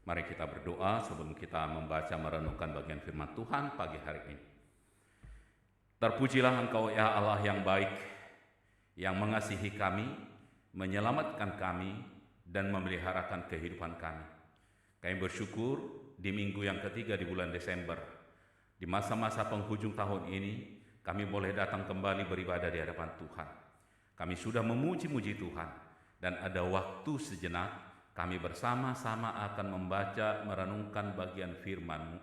Mari kita berdoa sebelum kita membaca merenungkan bagian firman Tuhan pagi hari ini. Terpujilah Engkau ya Allah yang baik, yang mengasihi kami, menyelamatkan kami, dan memeliharakan kehidupan kami. Kami bersyukur di minggu yang ketiga di bulan Desember, di masa-masa penghujung tahun ini, kami boleh datang kembali beribadah di hadapan Tuhan. Kami sudah memuji-muji Tuhan, dan ada waktu sejenak kami bersama-sama akan membaca merenungkan bagian firman-Mu.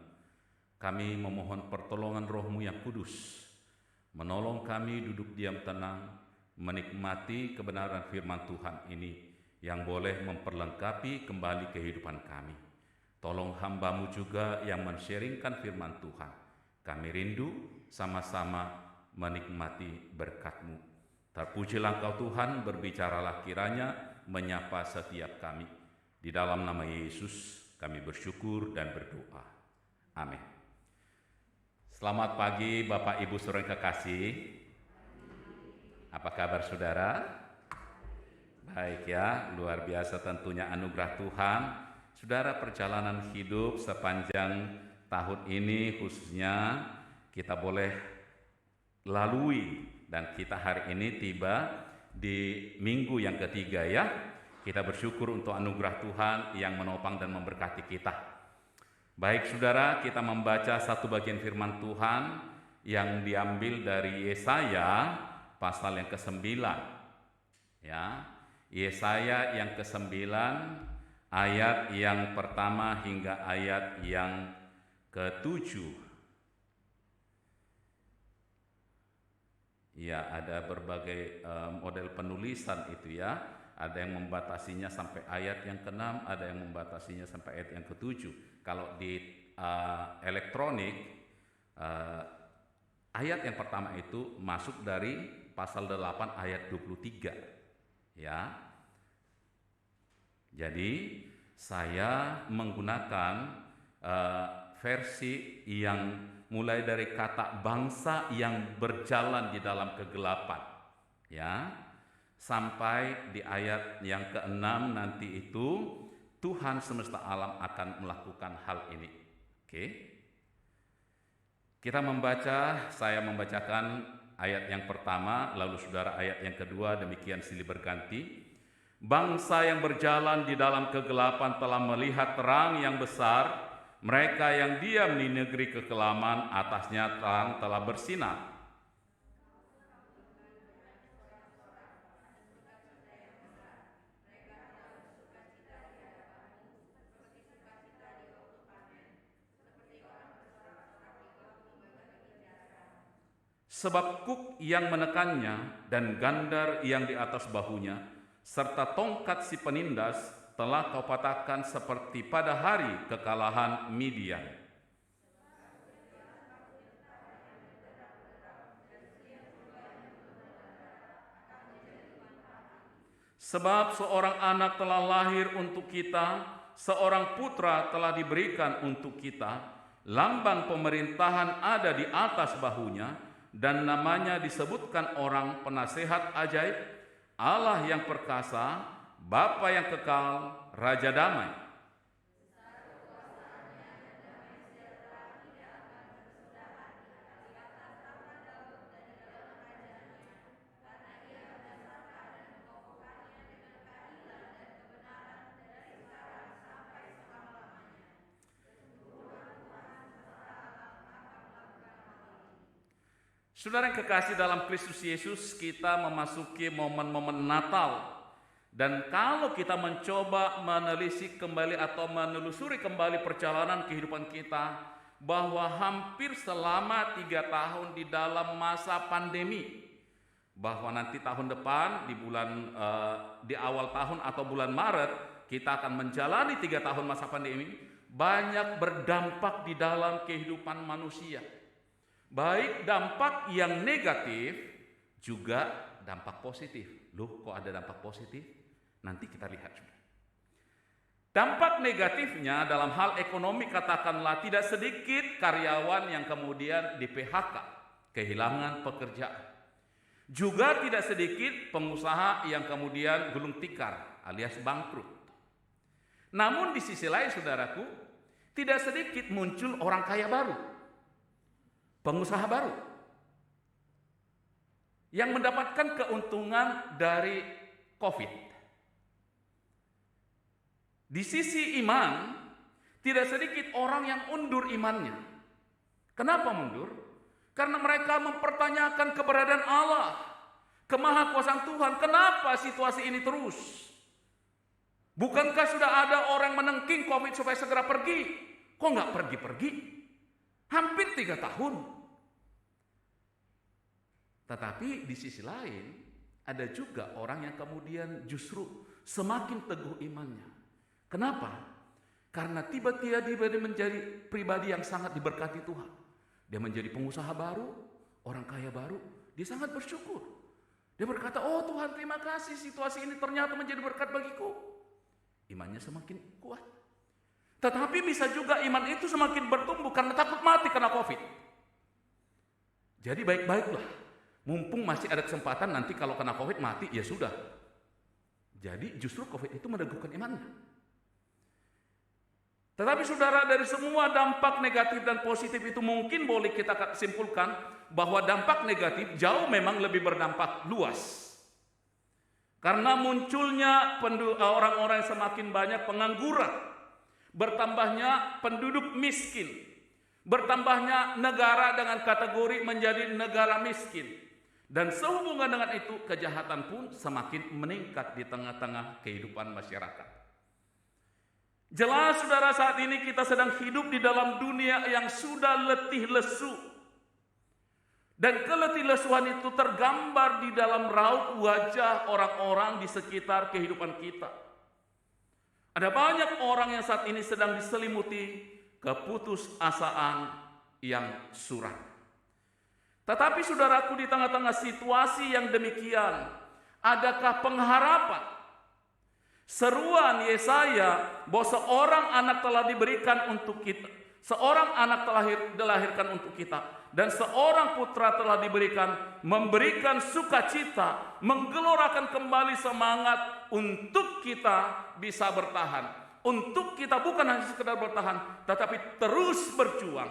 Kami memohon pertolongan Roh-Mu yang kudus, menolong kami duduk diam tenang, menikmati kebenaran firman Tuhan ini yang boleh memperlengkapi kembali kehidupan kami. Tolong hamba-Mu juga yang men-sharingkan firman Tuhan. Kami rindu sama-sama menikmati berkat-Mu. Terpujilah Engkau Tuhan, berbicaralah kiranya menyapa setiap kami. Di dalam nama Yesus kami bersyukur dan berdoa. Amin. Selamat pagi Bapak Ibu Saudara yang kekasih. Apa kabar saudara? Baik ya, luar biasa tentunya anugerah Tuhan. Saudara, perjalanan hidup sepanjang tahun ini khususnya kita boleh lalui, dan kita hari ini tiba di minggu yang ketiga ya. Kita bersyukur untuk anugerah Tuhan yang menopang dan memberkati kita. Baik saudara, kita membaca satu bagian firman Tuhan yang diambil dari Yesaya pasal yang ke-9. Ya, Yesaya yang ke-9 ayat yang pertama hingga ayat yang ke-7. Ya, ada berbagai model penulisan itu ya. Ada yang membatasinya sampai ayat yang ke-6, ada yang membatasinya sampai ayat yang ke-7. Kalau di elektronik, ayat yang pertama itu masuk dari pasal 8 ayat 23. Ya. Jadi saya menggunakan versi yang mulai dari kata bangsa yang berjalan di dalam kegelapan. Ya. Sampai di ayat yang ke-6 nanti itu Tuhan semesta alam akan melakukan hal ini. Oke. Kita membaca, saya membacakan ayat yang pertama, lalu saudara ayat yang kedua, demikian silih berganti. Bangsa yang berjalan di dalam kegelapan telah melihat terang yang besar, mereka yang diam di negeri kekelaman atasnya terang telah bersinar. Sebab kuk yang menekannya dan gandar yang di atas bahunya, serta tongkat si penindas telah kau patahkan seperti pada hari kekalahan Midian. Sebab seorang anak telah lahir untuk kita, seorang putra telah diberikan untuk kita, lambang pemerintahan ada di atas bahunya, dan namanya disebutkan orang penasehat ajaib, Allah yang perkasa, Bapa yang kekal, Raja damai. Saudara yang kekasih dalam Kristus Yesus, kita memasuki momen-momen Natal. Dan kalau kita mencoba menelisik kembali atau menelusuri kembali perjalanan kehidupan kita, bahwa hampir selama 3 tahun di dalam masa pandemi, bahwa nanti tahun depan di awal tahun atau bulan Maret kita akan menjalani 3 tahun masa pandemi, banyak berdampak di dalam kehidupan manusia. Baik dampak yang negatif, juga dampak positif. Loh, kok ada dampak positif? Nanti kita lihat juga. Dampak negatifnya dalam hal ekonomi, katakanlah tidak sedikit karyawan yang kemudian di PHK, kehilangan pekerjaan. Juga tidak sedikit pengusaha yang kemudian gulung tikar alias bangkrut. Namun di sisi lain saudaraku, tidak sedikit muncul orang kaya baru, pengusaha baru, yang mendapatkan keuntungan dari COVID. Di sisi iman, tidak sedikit orang yang undur imannya. Kenapa mundur? Karena mereka mempertanyakan keberadaan Allah, kemahakuasaan Tuhan. Kenapa situasi ini terus? Bukankah sudah ada orang menengking COVID supaya segera pergi? Kok nggak pergi-pergi? Hampir 3 tahun. Tetapi di sisi lain, ada juga orang yang kemudian justru semakin teguh imannya. Kenapa? Karena tiba-tiba dia menjadi pribadi yang sangat diberkati Tuhan. Dia menjadi pengusaha baru, orang kaya baru, dia sangat bersyukur. Dia berkata, oh Tuhan terima kasih situasi ini ternyata menjadi berkat bagiku. Imannya semakin kuat. Tetapi bisa juga iman itu semakin bertumbuh karena takut mati karena COVID. Jadi baik-baiklah. Mumpung masih ada kesempatan nanti kalau kena COVID mati, ya sudah. Jadi justru COVID itu meneguhkan imannya. Tetapi saudara, dari semua dampak negatif dan positif itu mungkin boleh kita simpulkan bahwa dampak negatif jauh memang lebih berdampak luas. Karena munculnya orang-orang yang semakin banyak pengangguran, bertambahnya penduduk miskin, bertambahnya negara dengan kategori menjadi negara miskin. Dan sehubungan dengan itu, kejahatan pun semakin meningkat di tengah-tengah kehidupan masyarakat. Jelas saudara, saat ini kita sedang hidup di dalam dunia yang sudah letih lesu. Dan keletih lesuan itu tergambar di dalam raut wajah orang-orang di sekitar kehidupan kita. Ada banyak orang yang saat ini sedang diselimuti keputusasaan yang suram. Tetapi saudaraku, di tengah-tengah situasi yang demikian, adakah pengharapan? Seruan Yesaya bahwa seorang anak telah diberikan untuk kita, seorang anak telah dilahirkan untuk kita, dan seorang putra telah diberikan, memberikan sukacita, menggelorakan kembali semangat untuk kita bisa bertahan. Untuk kita bukan hanya sekedar bertahan, tetapi terus berjuang.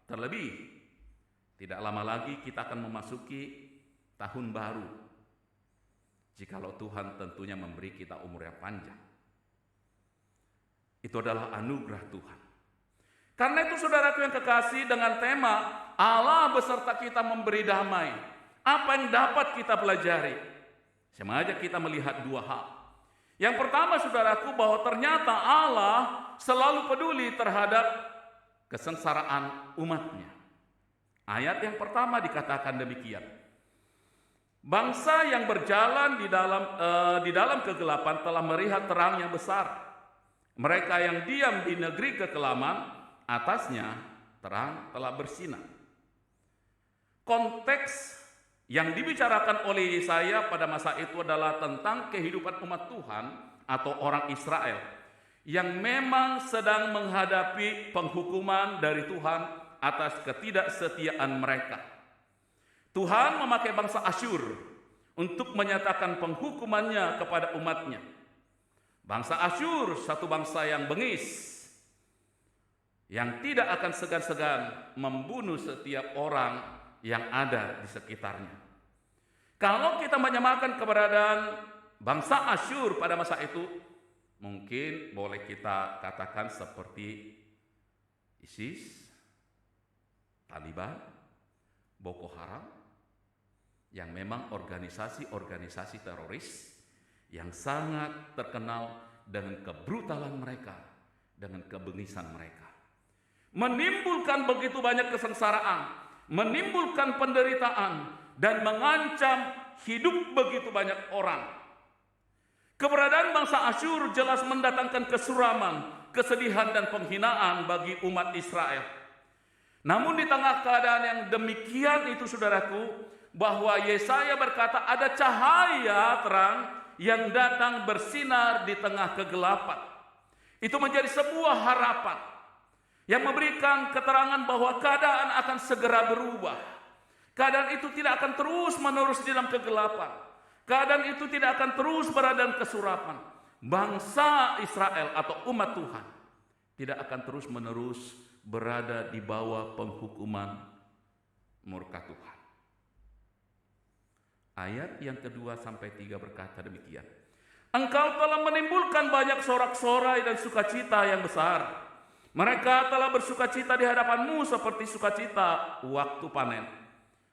Terlebih, tidak lama lagi kita akan memasuki tahun baru. Jikalau Tuhan tentunya memberi kita umur yang panjang. Itu adalah anugerah Tuhan. Karena itu saudaraku yang kekasih, dengan tema Allah beserta kita memberi damai, apa yang dapat kita pelajari? Sengaja kita melihat 2 hal. Yang pertama saudaraku, bahwa ternyata Allah selalu peduli terhadap kesengsaraan umatnya. Ayat yang pertama dikatakan demikian. Bangsa yang berjalan di dalam kegelapan telah melihat terang yang besar. Mereka yang diam di negeri kekelaman, atasnya terang telah bersinar. Konteks yang dibicarakan oleh Yesaya pada masa itu adalah tentang kehidupan umat Tuhan atau orang Israel yang memang sedang menghadapi penghukuman dari Tuhan atas ketidaksetiaan mereka. Tuhan memakai bangsa Asyur untuk menyatakan penghukumannya kepada umatnya. Bangsa Asyur, satu bangsa yang bengis, yang tidak akan segan-segan membunuh setiap orang yang ada di sekitarnya. Kalau kita menyamakan keberadaan bangsa Asyur pada masa itu, mungkin boleh kita katakan seperti ISIS, Taliban, Boko Haram, yang memang organisasi-organisasi teroris yang sangat terkenal dengan kebrutalan mereka, dengan kebengisan mereka. Menimbulkan begitu banyak kesengsaraan, menimbulkan penderitaan, dan mengancam hidup begitu banyak orang. Keberadaan bangsa Asyur jelas mendatangkan kesuraman, kesedihan, dan penghinaan bagi umat Israel. Namun di tengah keadaan yang demikian itu saudaraku, bahwa Yesaya berkata ada cahaya terang yang datang bersinar di tengah kegelapan. Itu menjadi sebuah harapan yang memberikan keterangan bahwa keadaan akan segera berubah. Keadaan itu tidak akan terus menerus di dalam kegelapan. Keadaan itu tidak akan terus berada dalam kesurapan. bangsa Israel atau umat Tuhan tidak akan terus-menerus berada di bawah penghukuman murka Tuhan. Ayat yang kedua sampai 3 berkata demikian. Engkau telah menimbulkan banyak sorak-sorai dan sukacita yang besar. Mereka telah bersukacita di hadapanmu seperti sukacita waktu panen.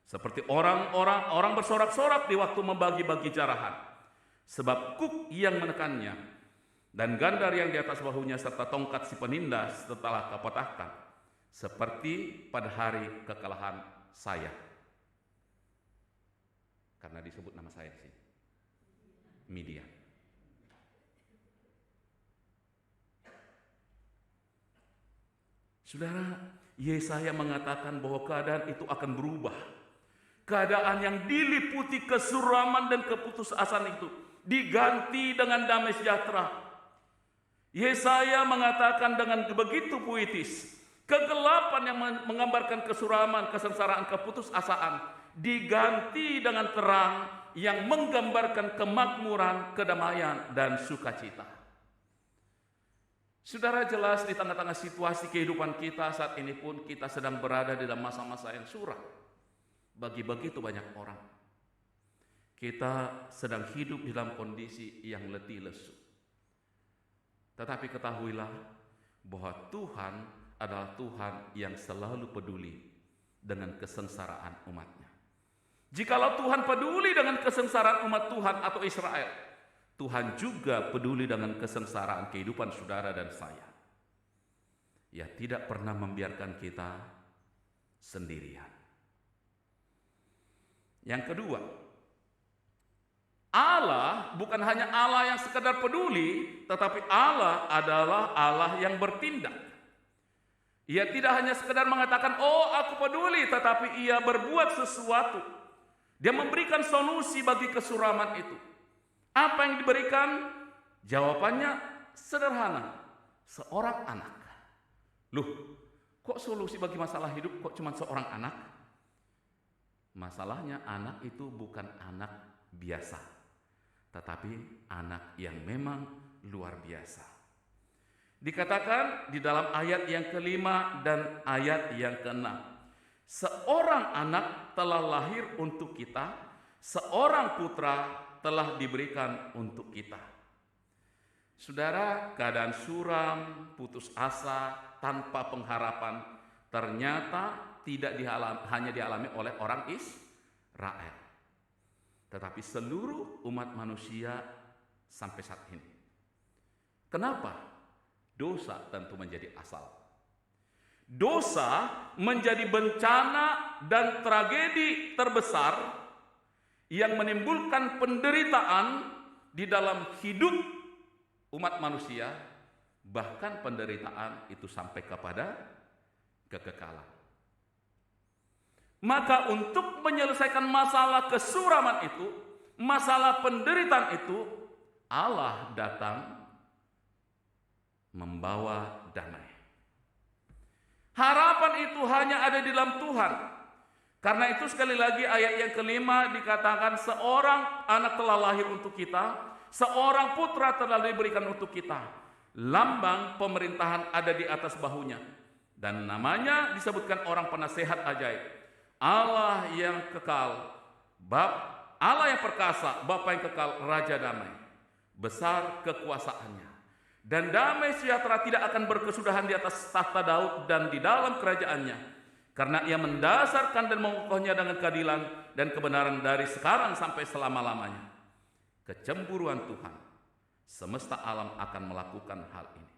Seperti orang bersorak-sorak di waktu membagi-bagi jarahan. Sebab kuk yang menekannya dan gandar yang di atas bahunya serta tongkat si penindas telah kau patahkan. Seperti pada hari kekalahan saya. Karena disebut nama saya di sini. Midian. Saudara, Yesaya mengatakan bahwa keadaan itu akan berubah. Keadaan yang diliputi kesuraman dan keputusasaan itu diganti dengan damai sejahtera. Yesaya mengatakan dengan begitu puitis, kegelapan yang menggambarkan kesuraman, kesengsaraan, keputusasaan diganti dengan terang yang menggambarkan kemakmuran, kedamaian, dan sukacita. Saudara, jelas di tengah-tengah situasi kehidupan kita saat ini pun kita sedang berada di dalam masa-masa yang suram bagi begitu banyak orang. Kita sedang hidup di dalam kondisi yang letih lesu. Tetapi ketahuilah bahwa Tuhan adalah Tuhan yang selalu peduli dengan kesengsaraan umatnya. Jikalau Tuhan peduli dengan kesengsaraan umat Tuhan atau Israel, Tuhan juga peduli dengan kesengsaraan kehidupan saudara dan saya. Ia tidak pernah membiarkan kita sendirian. Yang kedua, Allah bukan hanya Allah yang sekedar peduli, tetapi Allah adalah Allah yang bertindak. Ia tidak hanya sekedar mengatakan, oh aku peduli, tetapi ia berbuat sesuatu. Dia memberikan solusi bagi kesuraman itu. Apa yang diberikan? Jawabannya sederhana. Seorang anak. Loh, kok solusi bagi masalah hidup kok cuma seorang anak? Masalahnya anak itu bukan anak biasa, tetapi anak yang memang luar biasa. Dikatakan di dalam ayat yang kelima dan ayat yang keenam, seorang anak telah lahir untuk kita, seorang putra telah diberikan untuk kita. Saudara, keadaan suram, putus asa, tanpa pengharapan ternyata tidak hanya dialami oleh orang Israel, tetapi seluruh umat manusia sampai saat ini. Kenapa? Dosa tentu menjadi asal. Dosa menjadi bencana dan tragedi terbesar yang menimbulkan penderitaan di dalam hidup umat manusia, bahkan penderitaan itu sampai kepada kekekalan. Maka untuk menyelesaikan masalah kesuraman itu, masalah penderitaan itu, Allah datang membawa damai. Harapan itu hanya ada di dalam Tuhan. Karena itu sekali lagi ayat yang kelima dikatakan seorang anak telah lahir untuk kita, seorang putra telah diberikan untuk kita. Lambang pemerintahan ada di atas bahunya. Dan namanya disebutkan orang penasehat ajaib. Allah yang kekal, Allah yang perkasa, Bapa yang kekal, Raja damai. Besar kekuasaannya. Dan damai sejahtera tidak akan berkesudahan di atas tahta Daud dan di dalam kerajaannya. Karena ia mendasarkan dan mengokohnya dengan keadilan dan kebenaran dari sekarang sampai selama-lamanya. Kecemburuan Tuhan, semesta alam akan melakukan hal ini.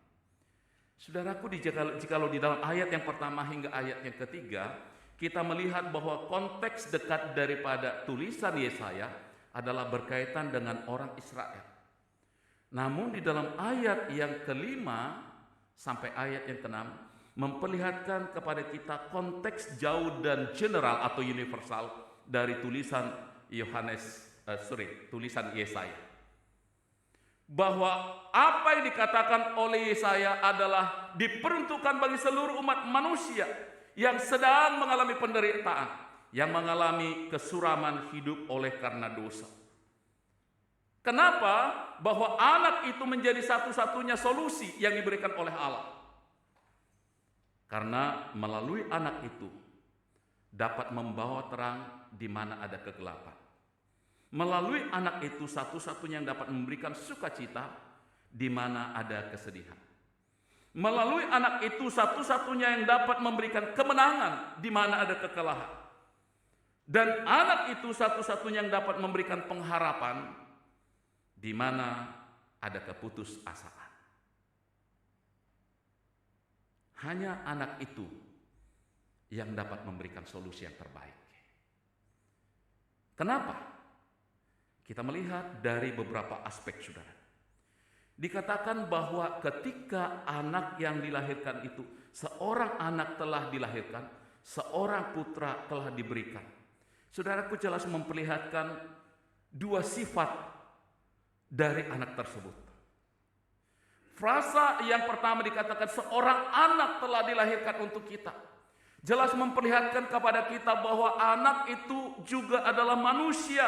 Saudaraku, jikalau di dalam ayat yang pertama hingga ayat yang ketiga, kita melihat bahwa konteks dekat daripada tulisan Yesaya adalah berkaitan dengan orang Israel. Namun di dalam ayat yang kelima sampai ayat yang keenam, memperlihatkan kepada kita konteks jauh dan general atau universal dari tulisan tulisan Yesaya. Bahwa apa yang dikatakan oleh Yesaya adalah diperuntukkan bagi seluruh umat manusia yang sedang mengalami penderitaan, yang mengalami kesuraman hidup oleh karena dosa. Kenapa? Bahwa anak itu menjadi satu-satunya solusi yang diberikan oleh Allah. Karena melalui anak itu dapat membawa terang di mana ada kegelapan. Melalui anak itu satu-satunya yang dapat memberikan sukacita di mana ada kesedihan. Melalui anak itu satu-satunya yang dapat memberikan kemenangan di mana ada kekalahan. Dan anak itu satu-satunya yang dapat memberikan pengharapan di mana ada keputusasaan. Hanya anak itu yang dapat memberikan solusi yang terbaik. Kenapa? Kita melihat dari beberapa aspek, saudara. Dikatakan bahwa ketika anak yang dilahirkan itu, seorang anak telah dilahirkan, seorang putra telah diberikan. Saudaraku, jelas memperlihatkan dua sifat dari anak tersebut. Frasa yang pertama dikatakan seorang anak telah dilahirkan untuk kita. Jelas memperlihatkan kepada kita bahwa anak itu juga adalah manusia.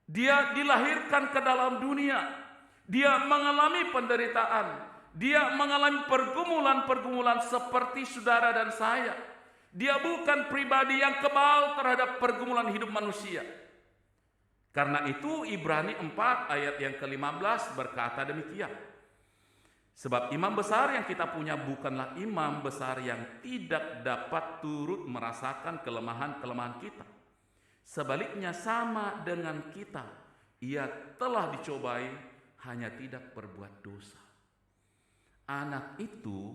Dia dilahirkan ke dalam dunia. Dia mengalami penderitaan. Dia mengalami pergumulan-pergumulan seperti saudara dan saya. Dia bukan pribadi yang kebal terhadap pergumulan hidup manusia. Karena itu Ibrani 4 ayat yang ke-15 berkata demikian. Sebab imam besar yang kita punya bukanlah imam besar yang tidak dapat turut merasakan kelemahan-kelemahan kita. Sebaliknya sama dengan kita, ia telah dicobai hanya tidak berbuat dosa. Anak itu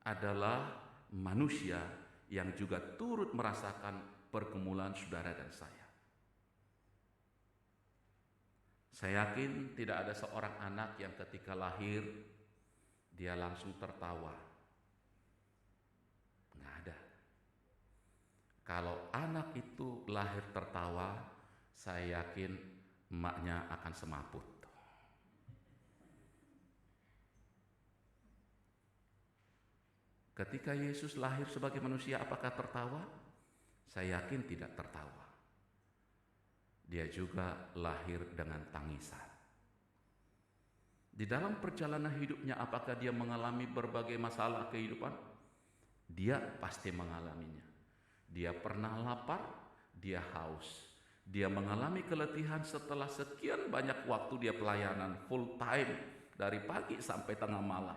adalah manusia yang juga turut merasakan pergumulan saudara dan saya. Saya yakin tidak ada seorang anak yang ketika lahir dia langsung tertawa. Nggak ada. Kalau anak itu lahir tertawa, saya yakin emaknya akan semaput. Ketika Yesus lahir sebagai manusia, apakah tertawa? Saya yakin tidak tertawa. Dia juga lahir dengan tangisan. Di dalam perjalanan hidupnya, apakah dia mengalami berbagai masalah kehidupan? Dia pasti mengalaminya. Dia pernah lapar, dia haus. Dia mengalami keletihan setelah sekian banyak waktu dia pelayanan full time dari pagi sampai tengah malam.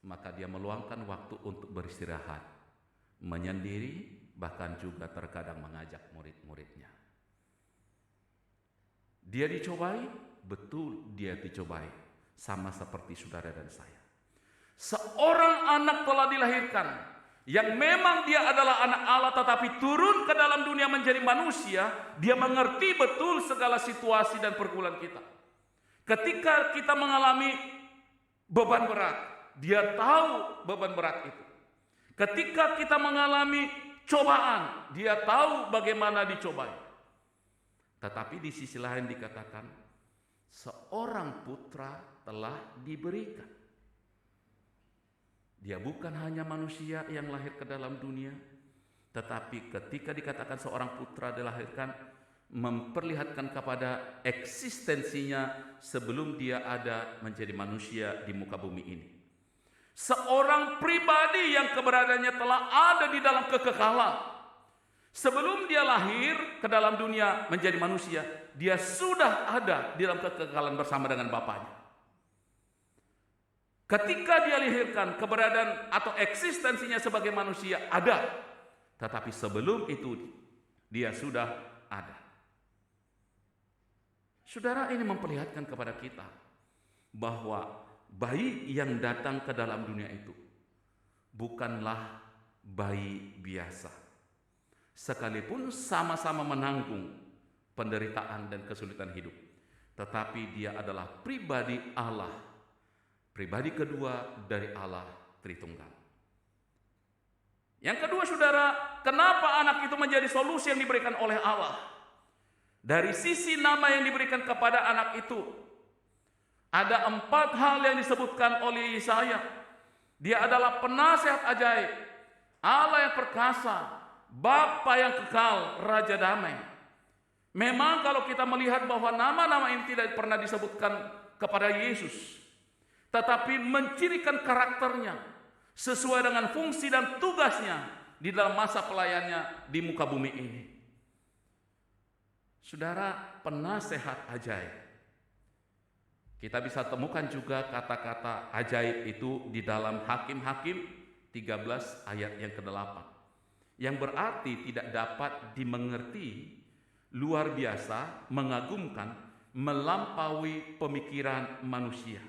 Maka dia meluangkan waktu untuk beristirahat, menyendiri, bahkan juga terkadang mengajak murid-muridnya. Dia dicobai, betul dia dicobai, sama seperti saudara dan saya. Seorang anak telah dilahirkan, yang memang dia adalah anak Allah tetapi turun ke dalam dunia menjadi manusia. Dia mengerti betul segala situasi dan pergumulan kita. Ketika kita mengalami beban berat, dia tahu beban berat itu. Ketika kita mengalami cobaan, dia tahu bagaimana dicobai. Tetapi di sisi lain dikatakan, seorang putra telah diberikan. Dia bukan hanya manusia yang lahir ke dalam dunia, tetapi ketika dikatakan seorang putra dilahirkan, memperlihatkan kepada eksistensinya sebelum dia ada menjadi manusia di muka bumi ini. Seorang pribadi yang keberadaannya telah ada di dalam kekekalan. Sebelum dia lahir ke dalam dunia menjadi manusia, dia sudah ada di dalam kekekalan bersama dengan Bapanya. Ketika dia lahirkan, keberadaan atau eksistensinya sebagai manusia ada. Tetapi sebelum itu dia sudah ada. Saudara, ini memperlihatkan kepada kita bahwa bayi yang datang ke dalam dunia itu bukanlah bayi biasa. Sekalipun sama-sama menanggung penderitaan dan kesulitan hidup, tetapi dia adalah pribadi Allah, pribadi kedua dari Allah Tritunggal. Yang kedua, saudara, kenapa anak itu menjadi solusi yang diberikan oleh Allah? Dari sisi nama yang diberikan kepada anak itu, ada 4 hal yang disebutkan oleh Yesaya. Dia adalah penasihat ajaib, Allah yang perkasa, Bapa yang kekal, Raja damai. Memang kalau kita melihat bahwa nama-nama ini tidak pernah disebutkan kepada Yesus, tetapi mencirikan karakternya sesuai dengan fungsi dan tugasnya di dalam masa pelayannya di muka bumi ini. Saudara, penasehat ajaib. Kita bisa temukan juga kata-kata ajaib itu di dalam Hakim-Hakim 13 ayat yang ke-8. Yang berarti tidak dapat dimengerti, luar biasa, mengagumkan, melampaui pemikiran manusia.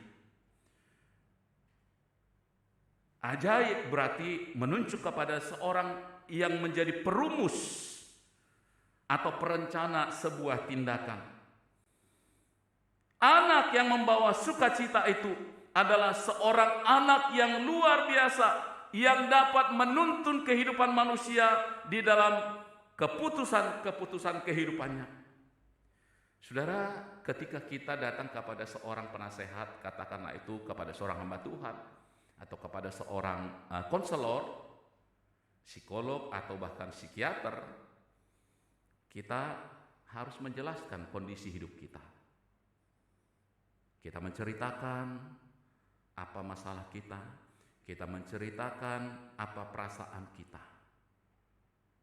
Ajaib berarti menunjuk kepada seorang yang menjadi perumus atau perencana sebuah tindakan. Anak yang membawa sukacita itu adalah seorang anak yang luar biasa, yang dapat menuntun kehidupan manusia di dalam keputusan-keputusan kehidupannya. Saudara, ketika kita datang kepada seorang penasehat, katakanlah itu kepada seorang hamba Tuhan, atau kepada seorang konselor, psikolog, atau bahkan psikiater, kita harus menjelaskan kondisi hidup kita. Kita menceritakan apa masalah kita menceritakan apa perasaan kita.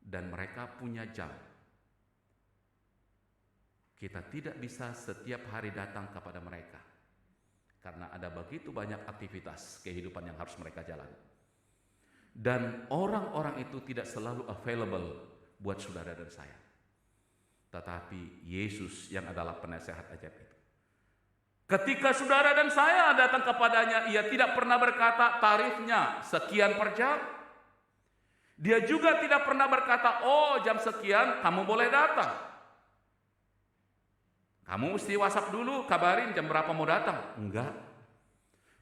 Dan mereka punya jam. Kita tidak bisa setiap hari datang kepada mereka, karena ada begitu banyak aktivitas kehidupan yang harus mereka jalani. Dan orang-orang itu tidak selalu available buat saudara dan saya. Tetapi Yesus yang adalah penasehat ajaib itu, ketika saudara dan saya datang kepadanya, ia tidak pernah berkata tarifnya sekian per jam. Dia juga tidak pernah berkata, oh jam sekian kamu boleh datang. Kamu mesti WhatsApp dulu, kabarin jam berapa mau datang. Enggak.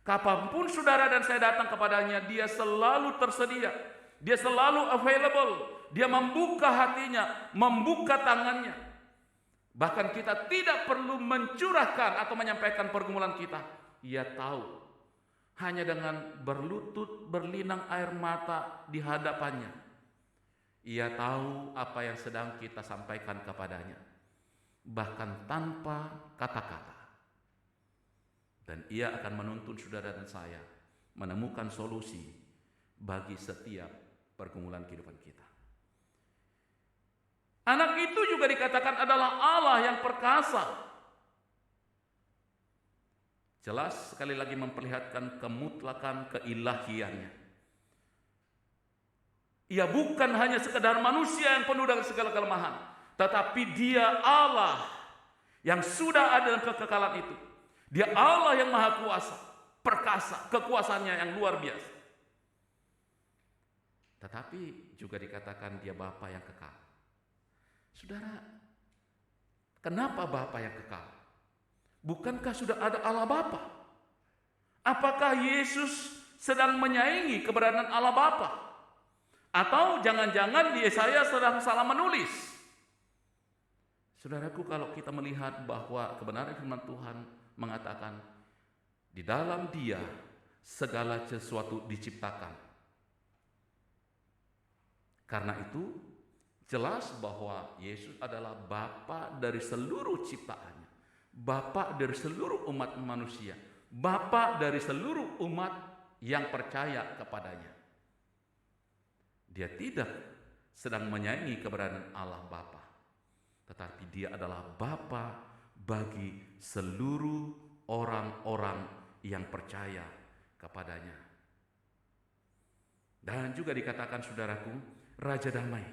Kapanpun saudara dan saya datang kepadanya, dia selalu tersedia. Dia selalu available. Dia membuka hatinya, membuka tangannya. Bahkan kita tidak perlu mencurahkan atau menyampaikan pergumulan kita. Ia tahu. Hanya dengan berlutut, berlinang air mata di hadapannya, ia tahu apa yang sedang kita sampaikan kepadanya, bahkan tanpa kata-kata. Dan ia akan menuntun saudara dan saya menemukan solusi bagi setiap pergumulan kehidupan kita. Anak itu juga dikatakan adalah Allah yang perkasa. Jelas sekali lagi memperlihatkan kemutlakan keilahiannya. Ia bukan hanya sekedar manusia yang penuh dengan segala kelemahan, tetapi dia Allah yang sudah ada dalam kekekalan itu. Dia Allah yang maha kuasa, perkasa, kekuasaannya yang luar biasa. Tetapi juga dikatakan dia Bapa yang kekal. Saudara, kenapa Bapa yang kekal? Bukankah sudah ada Allah Bapa? Apakah Yesus sedang menyaingi keberadaan Allah Bapa? Atau jangan-jangan di Yesaya sedang salah menulis? Saudaraku, kalau kita melihat bahwa kebenaran firman Tuhan mengatakan di dalam Dia segala sesuatu diciptakan. Karena itu jelas bahwa Yesus adalah Bapa dari seluruh ciptaannya. Bapa dari seluruh umat manusia, Bapa dari seluruh umat yang percaya kepadanya. Dia tidak sedang menyaingi keberadaan Allah Bapa, tetapi dia adalah Bapa bagi seluruh orang-orang yang percaya kepadanya. Dan juga dikatakan, saudaraku, Raja Damai.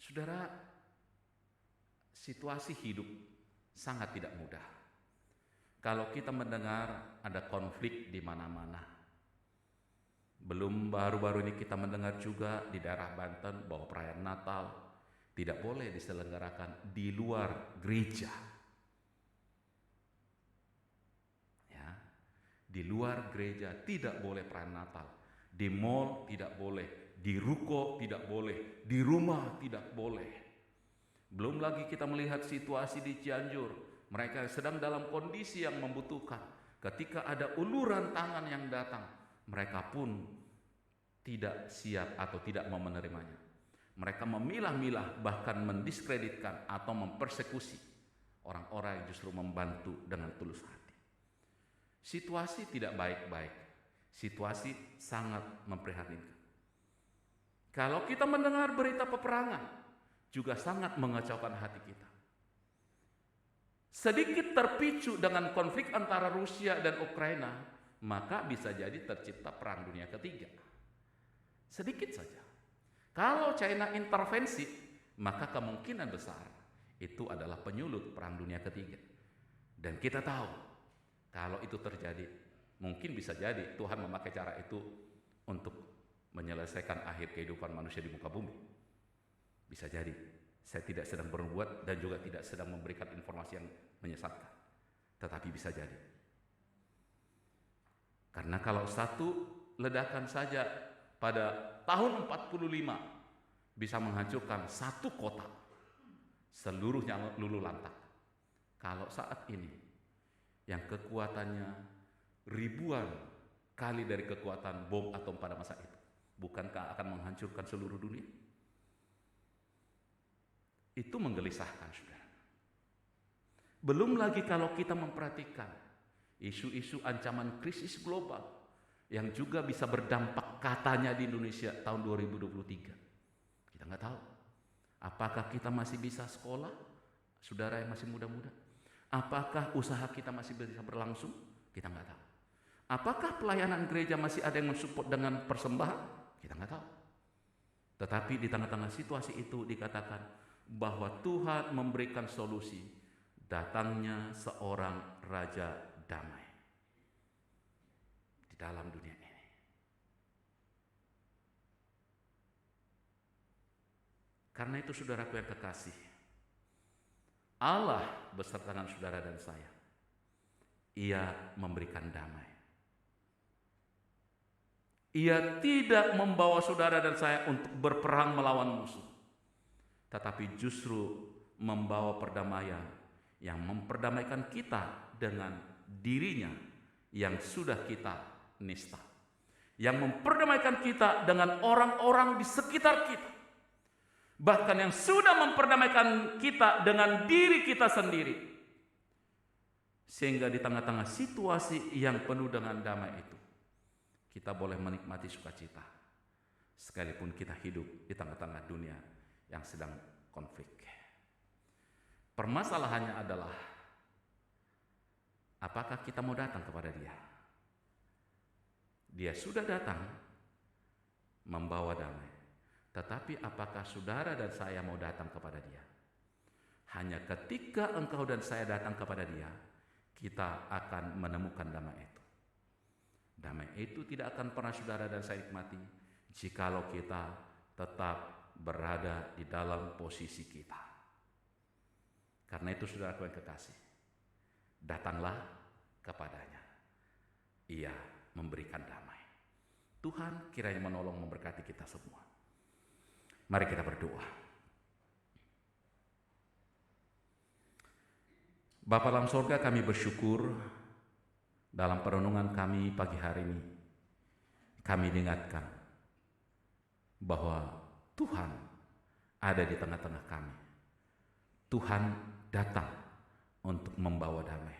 Saudara, situasi hidup sangat tidak mudah. Kalau kita mendengar ada konflik di mana-mana. Belum baru-baru ini kita mendengar juga di daerah Banten bahwa perayaan Natal tidak boleh diselenggarakan di luar gereja. Ya, di luar gereja tidak boleh perayaan Natal. Di mall tidak boleh, di ruko tidak boleh, di rumah tidak boleh. Belum lagi kita melihat situasi di Cianjur, mereka sedang dalam kondisi yang membutuhkan. Ketika ada uluran tangan yang datang, mereka pun tidak siap atau tidak mau menerimanya. Mereka memilah-milah, bahkan mendiskreditkan atau mempersekusi orang-orang yang justru membantu dengan tulus hati. Situasi tidak baik-baik. Situasi sangat memprihatinkan. Kalau kita mendengar berita peperangan, juga sangat mengacaukan hati kita. Sedikit terpicu dengan konflik antara Rusia dan Ukraina, maka bisa jadi tercipta perang dunia ketiga. Sedikit saja. Kalau China intervensi, maka kemungkinan besar itu adalah penyulut perang dunia ketiga. Dan kita tahu, kalau itu terjadi, mungkin bisa jadi Tuhan memakai cara itu untuk menyelesaikan akhir kehidupan manusia di muka bumi. Bisa jadi. Saya tidak sedang berbuat dan juga tidak sedang memberikan informasi yang menyesatkan. Tetapi bisa jadi. Karena kalau satu ledakan saja pada tahun 45 bisa menghancurkan satu kota, seluruhnya luluh lantak. Kalau saat ini yang kekuatannya ribuan kali dari kekuatan bom atom pada masa itu, bukankah akan menghancurkan seluruh dunia? Itu menggelisahkan, saudara. Belum lagi kalau kita memperhatikan isu-isu ancaman krisis global yang juga bisa berdampak katanya di Indonesia tahun 2023. Kita nggak tahu. Apakah kita masih bisa sekolah, saudara yang masih muda-muda? Apakah usaha kita masih bisa berlangsung? Kita nggak tahu. Apakah pelayanan gereja masih ada yang mensupport dengan persembahan? Kita nggak tahu. Tetapi di tengah-tengah situasi itu dikatakan bahwa Tuhan memberikan solusi, datangnya seorang raja damai di dalam dunia ini. Karena itu saudaraku yang kekasih, Allah beserta dengan saudara dan saya. Ia memberikan damai. Ia tidak membawa saudara dan saya untuk berperang melawan musuh, tetapi justru membawa perdamaian yang memperdamaikan kita dengan dirinya yang sudah kita nista, yang memperdamaikan kita dengan orang-orang di sekitar kita, bahkan yang sudah memperdamaikan kita dengan diri kita sendiri, sehingga di tengah-tengah situasi yang penuh dengan damai itu kita boleh menikmati sukacita sekalipun kita hidup di tengah-tengah dunia yang sedang konflik. Permasalahannya adalah apakah kita mau datang kepada Dia? Dia sudah datang membawa damai. Tetapi apakah saudara dan saya mau datang kepada Dia? Hanya ketika engkau dan saya datang kepada Dia, kita akan menemukan damai itu. Damai itu tidak akan pernah saudara dan saya nikmati jikalau kita tetap berada di dalam posisi kita. Karena itu saudaraku yang kekasih, datanglah kepadanya. Ia memberikan damai. Tuhan kiranya menolong memberkati kita semua. Mari kita berdoa. Bapa dalam sorga, kami bersyukur dalam perenungan kami pagi hari ini. Kami diingatkan bahwa Tuhan ada di tengah-tengah kami. Tuhan datang untuk membawa damai.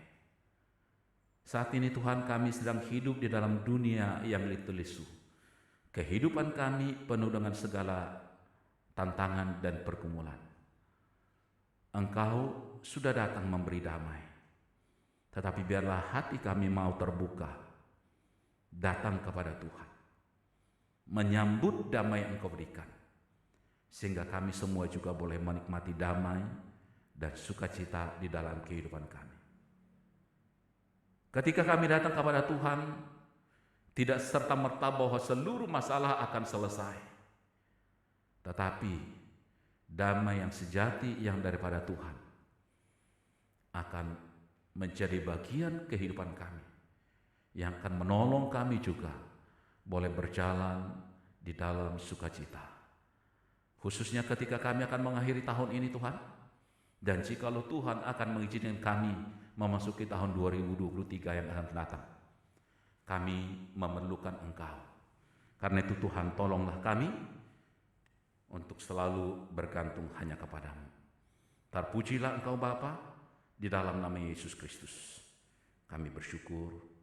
Saat ini Tuhan, kami sedang hidup di dalam dunia yang litu-lisu. Kehidupan kami penuh dengan segala tantangan dan pergumulan. Engkau sudah datang memberi damai. Tetapi biarlah hati kami mau terbuka, datang kepada Tuhan, menyambut damai yang Engkau berikan, sehingga kami semua juga boleh menikmati damai dan sukacita di dalam kehidupan kami. Ketika kami datang kepada Tuhan, tidak serta-merta bahwa seluruh masalah akan selesai, tetapi damai yang sejati yang daripada Tuhan akan menjadi bagian kehidupan kami, yang akan menolong kami juga boleh berjalan di dalam sukacita. Khususnya ketika kami akan mengakhiri tahun ini Tuhan, dan jikalau Tuhan akan mengizinkan kami memasuki tahun 2023 yang akan datang, kami memerlukan Engkau. Karena itu Tuhan, tolonglah kami untuk selalu bergantung hanya kepadamu. Terpujilah Engkau Bapa, di dalam nama Yesus Kristus. Kami bersyukur.